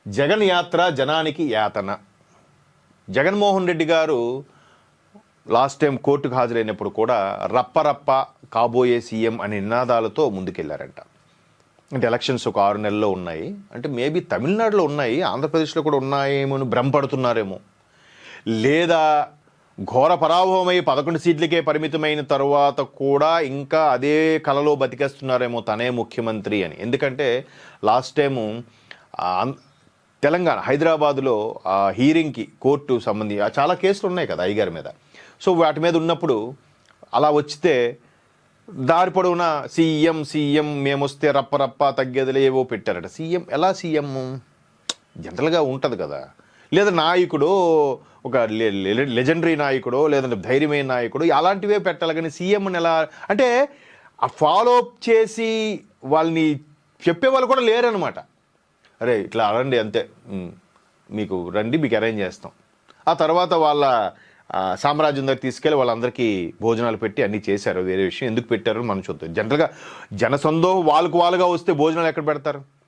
జగన్ యాత్ర జనానికి యాతన. జగన్మోహన్ రెడ్డి గారు లాస్ట్ టైం కోర్టుకు హాజరైనప్పుడు కూడా రప్పరప్ప కాబోయే సీఎం అనే నినాదాలతో ముందుకెళ్లారంట. అంటే ఎలక్షన్స్ ఒక 6 నెలల్లో ఉన్నాయి, అంటే మేబీ తమిళనాడులో ఉన్నాయి, ఆంధ్రప్రదేశ్లో కూడా ఉన్నాయేమో అని భ్రమపడుతున్నారేమో, లేదా ఘోర పరాభవమై 11 సీట్లకే పరిమితమైన తర్వాత కూడా ఇంకా అదే కలలో బతికేస్తున్నారేమో తనే ముఖ్యమంత్రి అని. ఎందుకంటే లాస్ట్ టైము తెలంగాణ హైదరాబాదులో హీరింగ్కి కోర్టు సంబంధించి చాలా కేసులు ఉన్నాయి కదా అయ్యగారి మీద. సో వాటి మీద ఉన్నప్పుడు అలా వచ్చితే దారి పొడవునా సీఎం సీఎం మేమొస్తే రప్ప తగ్గేదిలే ఏవో పెట్టారట. సీఎం ఎలా సీఎం జనరల్గా ఉంటుంది కదా, లేదా నాయకుడు ఒక లెజెండరీ నాయకుడో లేదంటే ధైర్యమైన నాయకుడు అలాంటివే పెట్టాలి. కానీ సీఎంని ఎలా అంటే ఆ ఫాలో అప్ చేసి వాళ్ళని చెప్పేవాళ్ళు కూడా లేరనమాట. అరే ఇట్లా రండి అంతే, మీకు రండి మీకు అరేంజ్ చేస్తాం. ఆ తర్వాత వాళ్ళ సామ్రాజ్యం దగ్గర తీసుకెళ్ళి వాళ్ళందరికీ భోజనాలు పెట్టి అన్నీ చేశారు. వేరే విషయం ఎందుకు పెట్టారో మనం చూద్దాం. జనరల్గా జనసందోహం వాళ్ళకు వాళ్ళుగా వస్తే భోజనాలు ఎక్కడ పెడతారు?